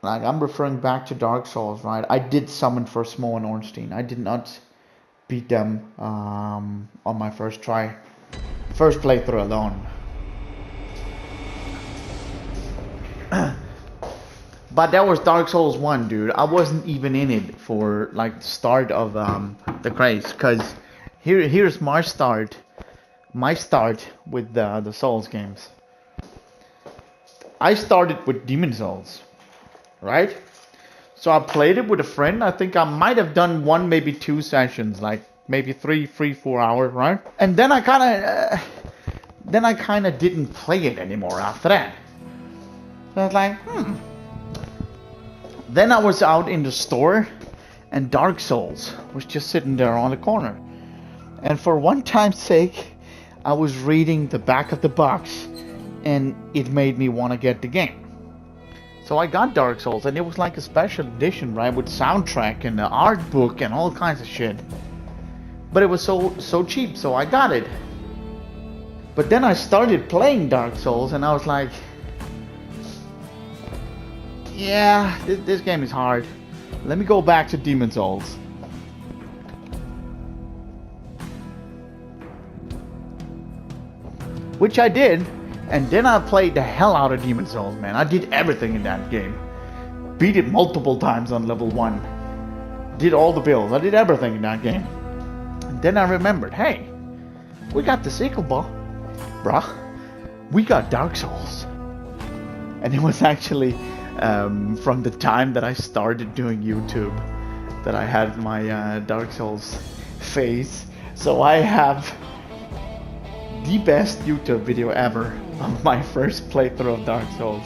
Like, I'm referring back to Dark Souls, right? I did summon for Smo and Ornstein. I did not beat them on my first try. First playthrough alone. But that was Dark Souls 1, dude. I wasn't even in it for, like, the start of the craze. Because here's my start. My start with the Souls games. I started with Demon Souls. Right? So I played it with a friend. I think I might have done 1, maybe 2 sessions, like maybe 3-4 hours, right? And then I kind of didn't play it anymore after that. So I was like, Then I was out in the store, and Dark Souls was just sitting there on the corner. And for one time's sake, I was reading the back of the box, and it made me want to get the game. So I got Dark Souls, and it was like a special edition, right, with soundtrack and the art book and all kinds of shit. But it was so cheap, so I got it. But then I started playing Dark Souls, and I was like, yeah, this game is hard. Let me go back to Demon Souls. Which I did. And then I played the hell out of Demon Souls, man. I did everything in that game. Beat it multiple times on level 1. Did all the builds. I did everything in that game. And then I remembered, hey, we got the sequel, bruh. We got Dark Souls. And it was actually from the time that I started doing YouTube that I had my Dark Souls phase. So I have the best YouTube video ever of my first playthrough of Dark Souls.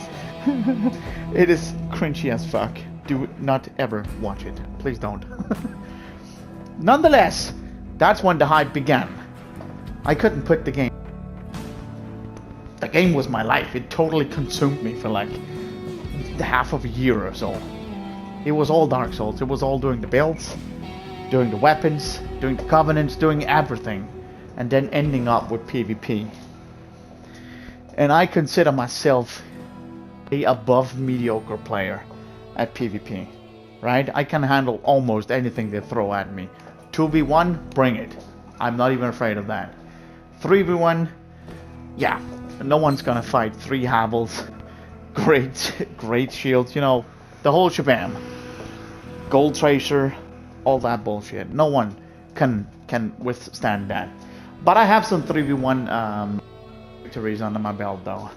It is cringy as fuck. Do not ever watch it. Please don't. Nonetheless, that's when the hype began. I couldn't put the game. The game was my life. It totally consumed me for like half of a year or so. It was all Dark Souls. It was all doing the builds, doing the weapons, doing the covenants, doing everything. And then ending up with PvP. And I consider myself a above mediocre player at PvP. Right? I can handle almost anything they throw at me. 2v1, bring it. I'm not even afraid of that. 3v1, yeah. No one's gonna fight 3 Havels. Great shields, you know, the whole shabam. Gold Tracer, all that bullshit. No one can withstand that. But I have some 3v1 victories under my belt, though.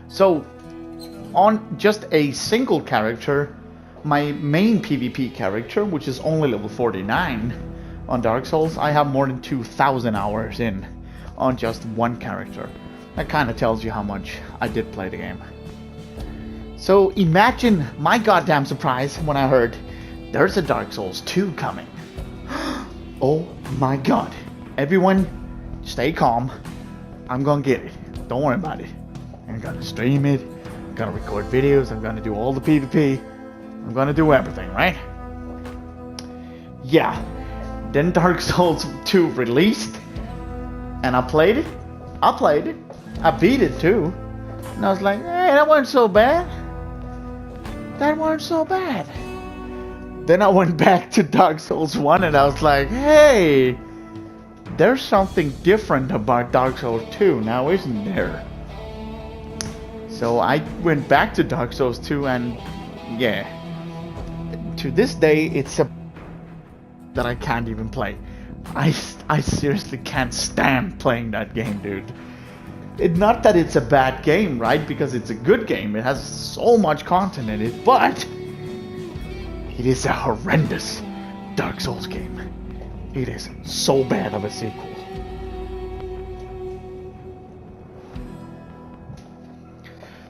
So, on just a single character, my main PvP character, which is only level 49 on Dark Souls, I have more than 2,000 hours in on just one character. That kind of tells you how much I did play the game. So imagine my goddamn surprise when I heard there's a Dark Souls 2 coming. Oh my god. Everyone, stay calm. I'm gonna get it. Don't worry about it. I'm gonna stream it. I'm gonna record videos. I'm gonna do all the PvP. I'm gonna do everything, right? Yeah. Then Dark Souls 2 released. And I played it. I beat it too. And I was like, hey, that wasn't so bad. Then I went back to Dark Souls 1 and I was like, hey, there's something different about Dark Souls 2 now, isn't there? So I went back to Dark Souls 2 and yeah, to this day it's a that I can't even play. I seriously can't stand playing that game, dude. Not that it's a bad game, right? Because it's a good game. It has so much content in it, but it is a horrendous Dark Souls game. It is so bad of a sequel.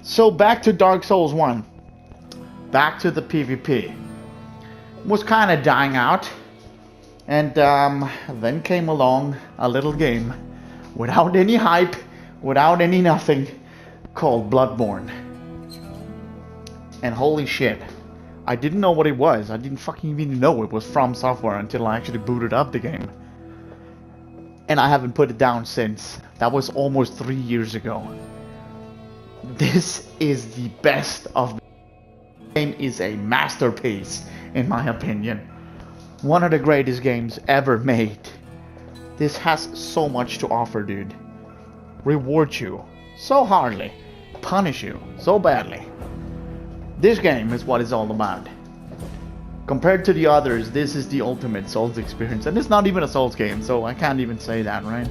So back to Dark Souls 1. Back to the PvP. Was kind of dying out. And then came along a little game without any hype, without any nothing, called Bloodborne. And holy shit, I didn't know what it was. I didn't fucking even know it was From Software until I actually booted up the game. and I haven't put it down since. That was almost 3 years ago. This is the best of the game. Is a masterpiece in my opinion. One of the greatest games ever made. This has so much to offer, dude. Reward you so hardly, punish you so badly. This game is what it's all about. Compared to the others, this is the ultimate Souls experience. And it's not even a Souls game, so I can't even say that, right?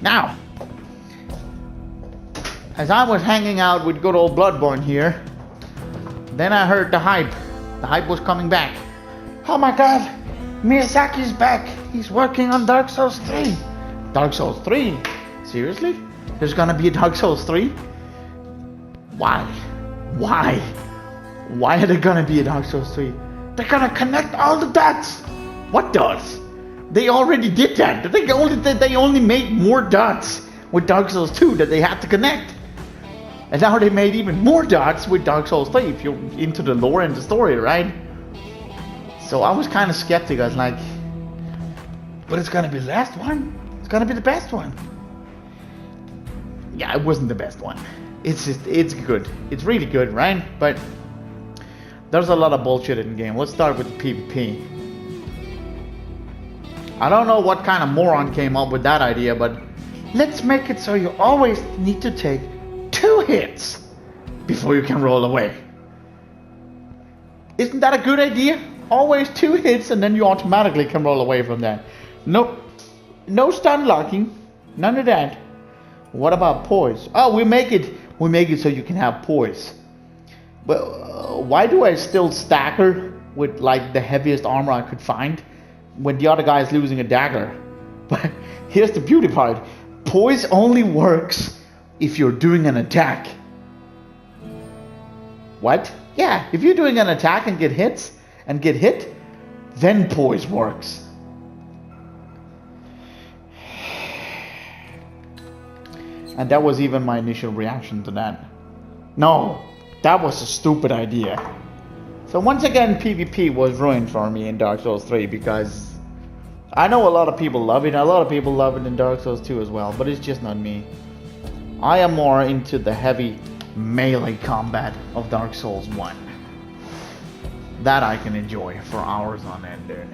Now, as I was hanging out with good old Bloodborne here, then I heard the hype. The hype was coming back. Oh my god, Miyazaki's back. He's working on Dark Souls 3. Dark Souls 3? Seriously? There's gonna be a Dark Souls 3? Why? Why? Why are there gonna be a Dark Souls 3? They're gonna connect all the dots. What dots? They already did that. They only made more dots with Dark Souls 2 that they had to connect. And now they made even more dots with Dark Souls 3 if you're into the lore and the story, right? So I was kind of skeptic. I was like, but it's gonna be the last one? It's gonna be the best one. Yeah, it wasn't the best one. It's good. It's really good, right? But there's a lot of bullshit in the game. Let's start with the PvP. I don't know what kind of moron came up with that idea, but let's make it so you always need to take 2 hits before you can roll away. Isn't that a good idea? Always 2 hits and then you automatically can roll away from that. Nope. No stun locking. None of that. What about poise? Oh, we make it so you can have poise. But why do I still stagger with like the heaviest armor I could find when the other guy is losing a dagger? But here's the beauty part. Poise only works if you're doing an attack. What? Yeah, if you're doing an attack and get hit, then poise works. And that was even my initial reaction to that. No, that was a stupid idea. So once again, PvP was ruined for me in Dark Souls 3 because I know a lot of people love it. A lot of people love it in Dark Souls 2 as well, but it's just not me. I am more into the heavy melee combat of Dark Souls 1. That I can enjoy for hours on end, dude.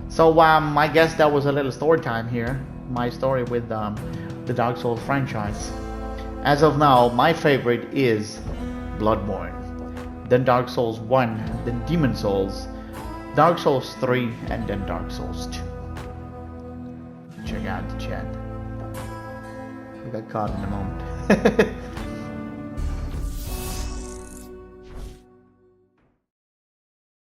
So I guess that was a little story time here. My story with the Dark Souls franchise. As of now, my favorite is Bloodborne, then Dark Souls 1, then Demon Souls, Dark Souls 3, and then Dark Souls 2. Check out the chat. We got caught in a moment.